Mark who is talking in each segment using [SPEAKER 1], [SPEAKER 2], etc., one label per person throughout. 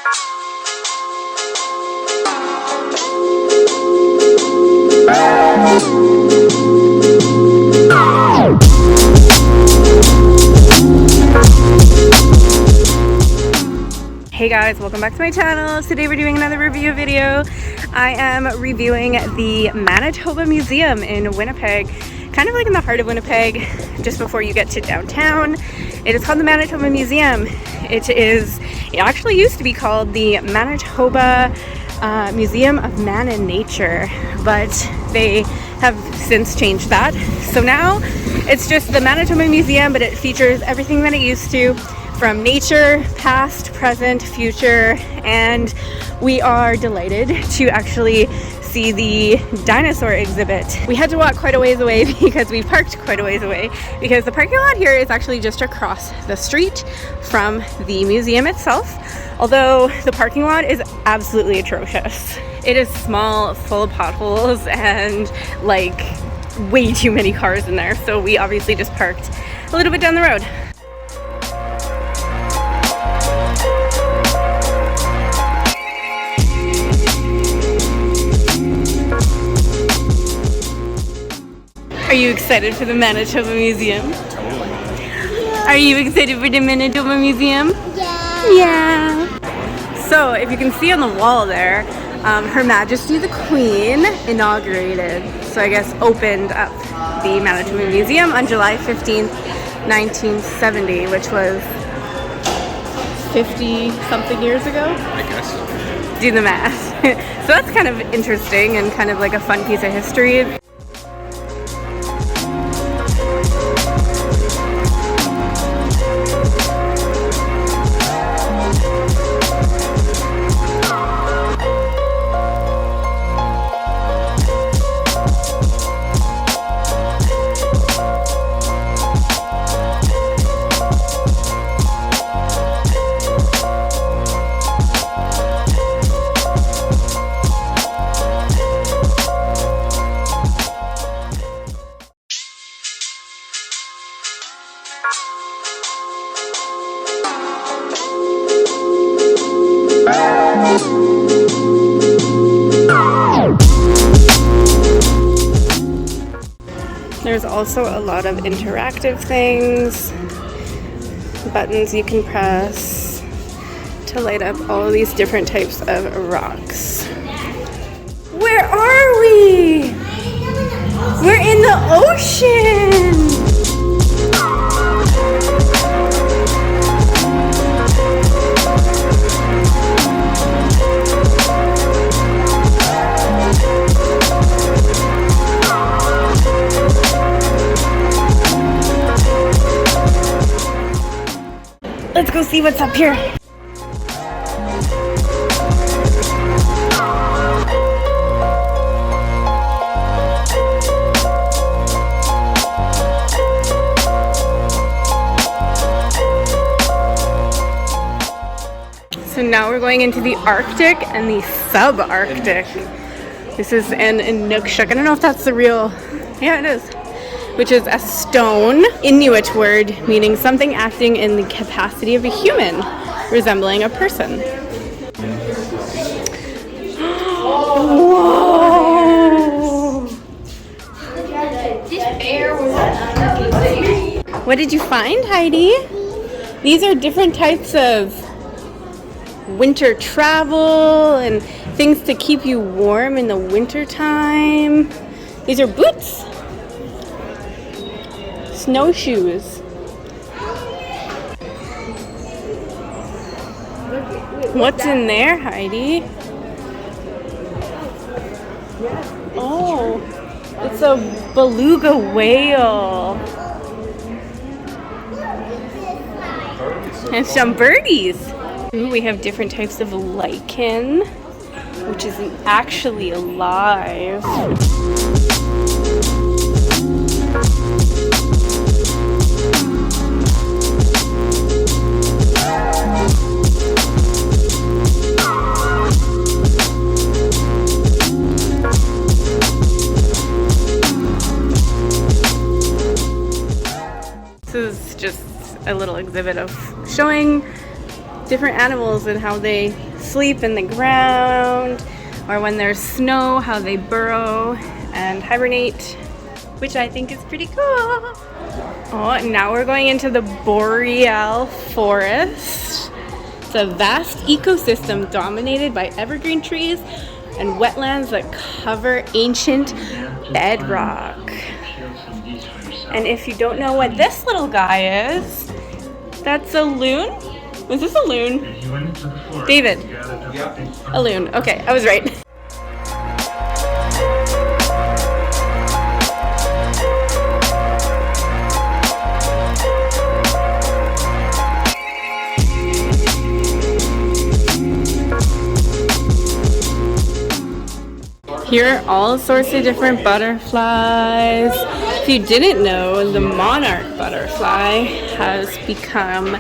[SPEAKER 1] Hey guys, welcome back to my channel. Today we're doing another review video. I am reviewing the Manitoba Museum in Winnipeg, kind of like in the heart of Winnipeg, just before you get to downtown. It is called the Manitoba Museum. It actually used to be called the Manitoba Museum of Man and Nature, but they have since changed that. So now it's just the Manitoba Museum, but it features everything that it used to, from nature, past, present, future, and we are delighted to actually see the Dinosaur Exhibit. We had to walk quite a ways away because we parked quite a ways away, because the parking lot here is actually just across the street from the museum itself, although the parking lot is absolutely atrocious. It is small, full of potholes, and like way too many cars in there, so we obviously just parked a little bit down the road. Are you excited for the Manitoba Museum?
[SPEAKER 2] Totally.
[SPEAKER 1] Are you excited for the Manitoba Museum?
[SPEAKER 3] Yeah.
[SPEAKER 1] Yeah. So, if you can see on the wall there, Her Majesty the Queen inaugurated, so I guess opened up the Manitoba Museum on July 15th, 1970, which was 50 something years ago?
[SPEAKER 2] I guess.
[SPEAKER 1] Do the math. So that's kind of interesting and kind of like a fun piece of history. There's also a lot of interactive things, buttons you can press to light up all of these different types of rocks. Where are we? We're in the ocean! Let's go see what's up here. So now we're going into the Arctic and the subarctic. This is an Inukshuk. I don't know if that's the real, yeah it is, which is a stone Inuit word meaning something acting in the capacity of a human, resembling a person. Whoa! What did you find, Heidi? These are different types of winter travel and things to keep you warm in the winter time. These are boots. Snowshoes. What's in there, Heidi? Oh, it's a beluga whale. And some birdies. Ooh, we have different types of lichen, which isn't actually alive. This is just a little exhibit of showing different animals and how they sleep in the ground, or when there's snow, how they burrow and hibernate, which I think is pretty cool. Oh, and now we're going into the Boreal Forest. It's a vast ecosystem dominated by evergreen trees and wetlands that cover ancient bedrock. And if you don't know what this little guy is, that's a loon? Was this a loon? David? A loon. Okay, I was right. Here are all sorts of different butterflies. If you didn't know, the monarch butterfly has become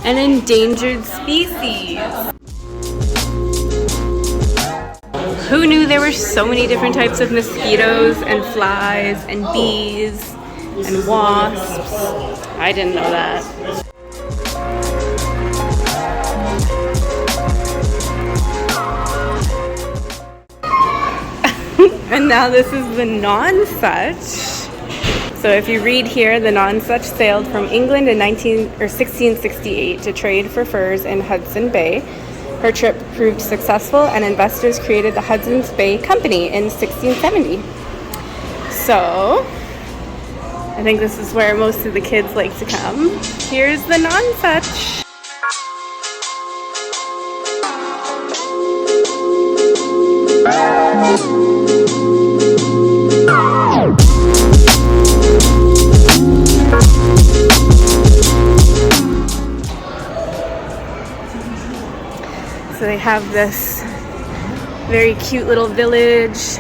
[SPEAKER 1] an endangered species. Who knew there were so many different types of mosquitoes and flies and bees and wasps? I didn't know that. And now this is the Nonsuch. So if you read here, the Nonsuch sailed from England in 1668 to trade for furs in Hudson Bay. Her trip proved successful and investors created the Hudson's Bay Company in 1670. So I think this is where most of the kids like to come. Here's the Nonsuch. So they have this very cute little village.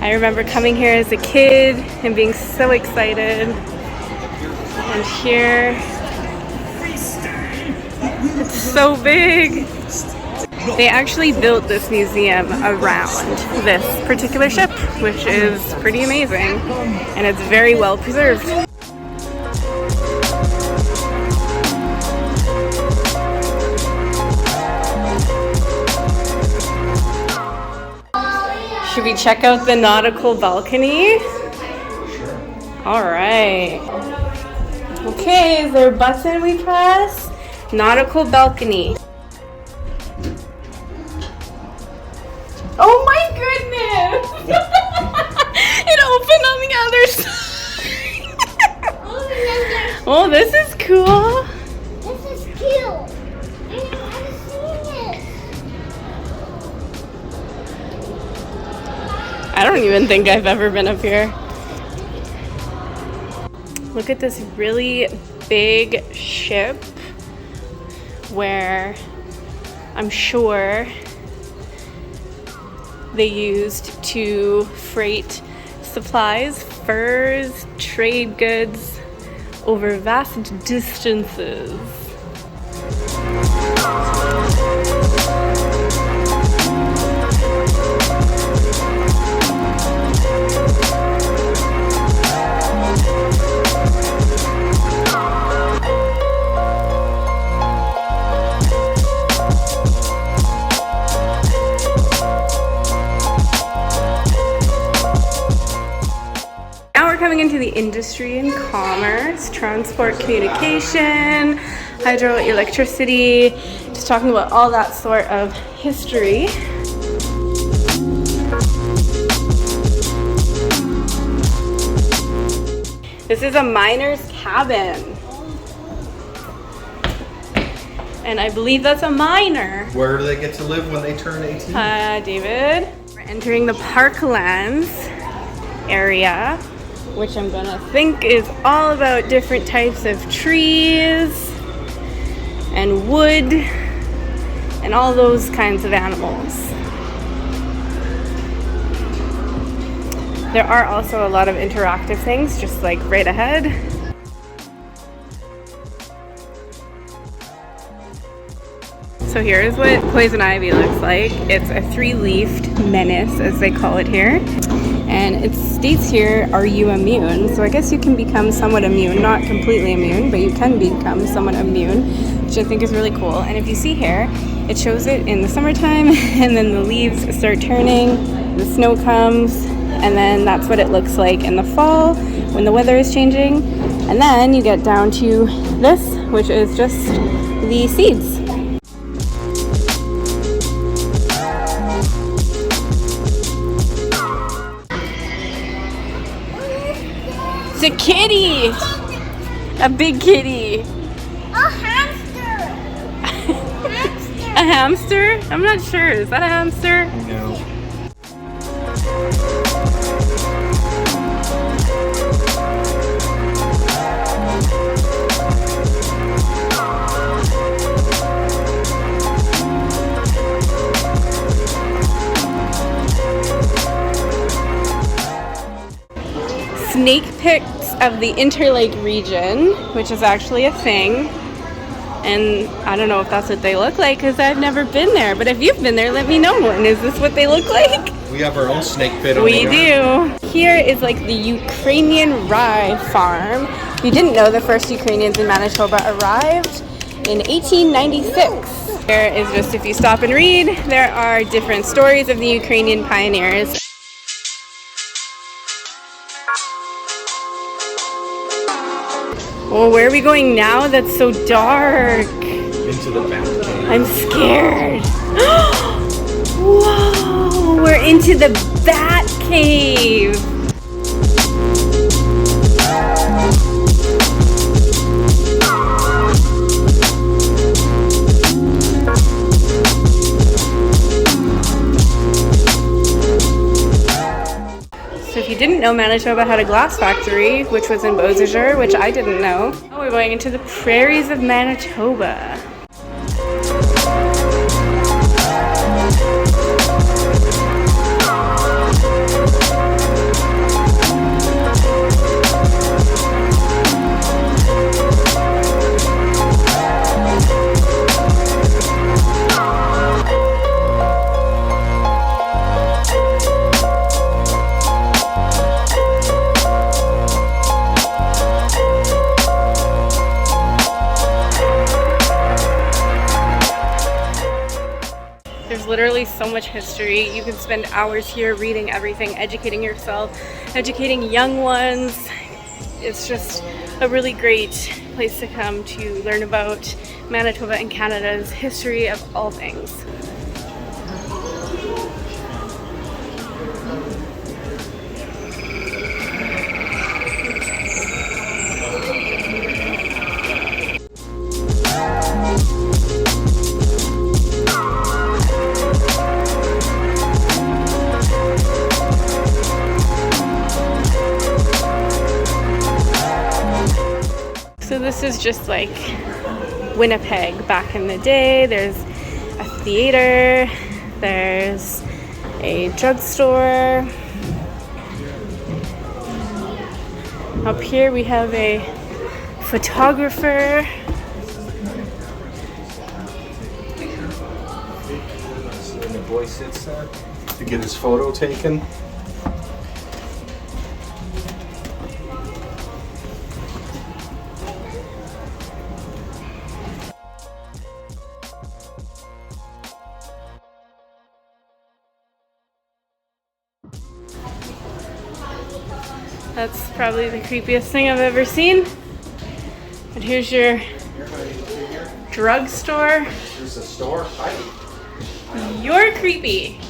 [SPEAKER 1] I remember coming here as a kid and being so excited. And here, it's so big. They actually built this museum around this particular ship, which is pretty amazing. And it's very well preserved. Should we check out the Nautical Balcony?
[SPEAKER 2] Sure.
[SPEAKER 1] All right. Okay, is there a button we press? Nautical Balcony. Oh my goodness! It opened on the other side. Oh, this is cool.
[SPEAKER 3] This is cute. I've seen it.
[SPEAKER 1] I don't even think I've ever been up here. Look at this really big ship where I'm sure they used to freight supplies, furs, trade goods over vast distances. Coming into the industry and commerce, transport, communication, hydroelectricity, just talking about all that sort of history. This is a miner's cabin. And I believe that's a miner.
[SPEAKER 2] Where do they get to live when they turn 18?
[SPEAKER 1] David. We're entering the Parklands area, which I'm gonna think is all about different types of trees and wood and all those kinds of animals. There are also a lot of interactive things, just like right ahead. So here's what poison ivy looks like. It's a three-leafed menace, as they call it here. And And it states here, are you immune? So I guess you can become somewhat immune, not completely immune, but you can become somewhat immune, which I think is really cool. And if you see here, it shows it in the summertime, and then the leaves start turning, the snow comes, and then that's what it looks like in the fall when the weather is changing. And then you get down to this, which is just the seeds. It's a kitty! A big kitty.
[SPEAKER 3] A hamster. Hamster.
[SPEAKER 1] A hamster? I'm not sure. Is that a hamster?
[SPEAKER 2] No.
[SPEAKER 1] Snake pits of the Interlake region, which is actually a thing. And I don't know if that's what they look like because I've never been there. But if you've been there, let me know. And is this what they look like?
[SPEAKER 2] We have our own snake pit over
[SPEAKER 1] We
[SPEAKER 2] here.
[SPEAKER 1] do. Here is like the Ukrainian Rye Farm. If you didn't know, the first Ukrainians in Manitoba arrived in 1896. There is just, if you stop and read, there are different stories of the Ukrainian pioneers. Oh, where are we going now? That's so dark.
[SPEAKER 2] Into the Batcave.
[SPEAKER 1] I'm scared. Whoa, we're into the Bat Cave. So if you didn't know, Manitoba had a glass factory, which was in Beausejour, which I didn't know. Oh, we're going into the prairies of Manitoba. Literally so much history. You can spend hours here reading everything, educating yourself, educating young ones. It's just a really great place to come to learn about Manitoba and Canada's history of all things. So this is just like Winnipeg back in the day. There's a theater, there's a drugstore. Up here we have a photographer.
[SPEAKER 2] And the boy sits there to get his photo taken.
[SPEAKER 1] That's probably the creepiest thing I've ever seen. But here's your drugstore.
[SPEAKER 2] Here's the store. Hi.
[SPEAKER 1] You're creepy.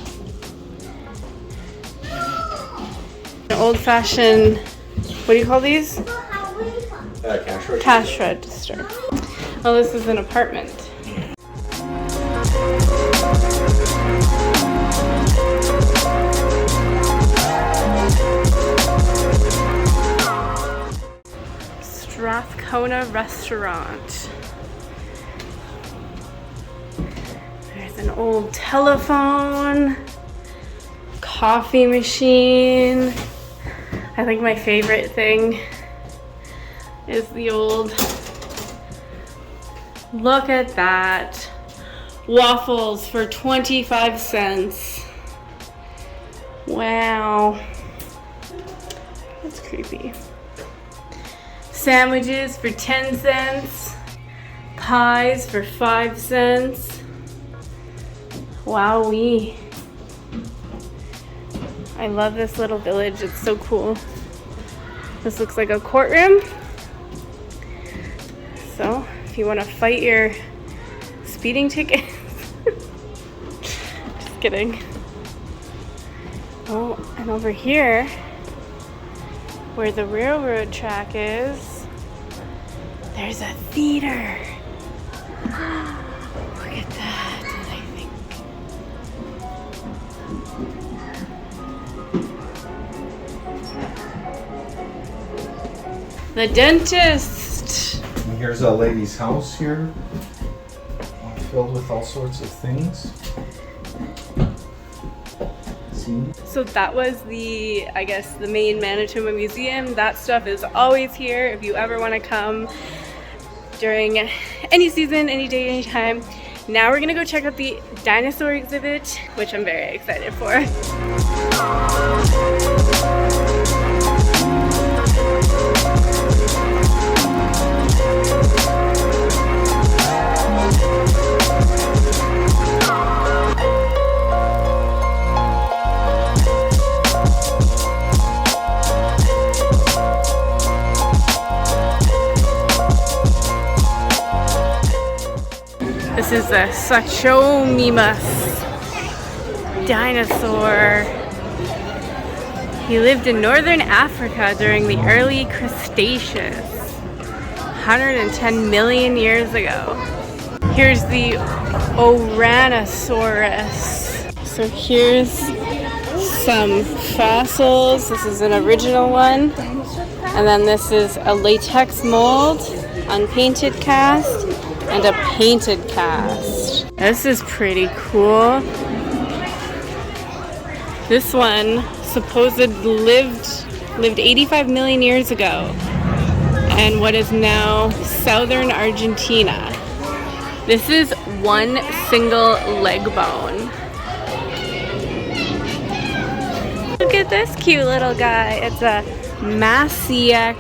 [SPEAKER 1] An old-fashioned, what do you call these?
[SPEAKER 2] Cash register.
[SPEAKER 1] Cash register. Well, this is an apartment. Strathcona restaurant. There's an old telephone, coffee machine. I think my favorite thing is the old, look at that, waffles for 25 cents. Wow. That's creepy. Sandwiches for 10 cents. Pies for 5 cents. Wowee. I love this little village. It's so cool. This looks like a courtroom. So if you want to fight your speeding tickets. Just kidding. Oh, and over here, where the railroad track is, there's a theater. Look at that, I think. The dentist.
[SPEAKER 2] And here's a lady's house here, filled with all sorts of things.
[SPEAKER 1] So that was I guess the main Manitoba Museum. That stuff is always here if you ever want to come during any season, any day, any time. Now we're gonna go check out the Dinosaur Exhibit, which I'm very excited for. This is the Sachonima Dinosaur. He lived in northern Africa during the early Cretaceous, 110 million years ago. Here's the Oranasaurus. So here's some fossils. This is an original one. And then this is a latex mold, unpainted cast, and a painted cast. This is pretty cool. This one supposedly lived 85 million years ago in what is now southern Argentina. This is one single leg bone. Look at this cute little guy. It's a Sachonima.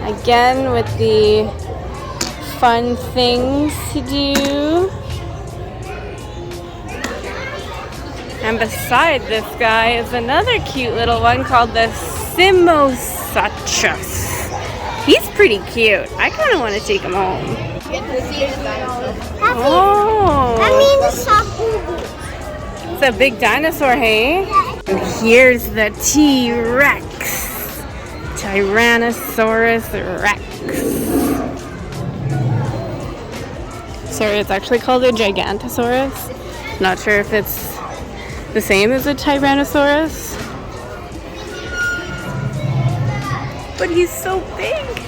[SPEAKER 1] Again with the fun things to do. And beside this guy is another cute little one called the Simosaurus. He's pretty cute. I kind of want to take him home. Oh! It's a big dinosaur, hey? And here's the T-Rex. Tyrannosaurus Rex. Sorry, it's actually called a Gigantosaurus. Not sure if it's the same as a Tyrannosaurus. But he's so big.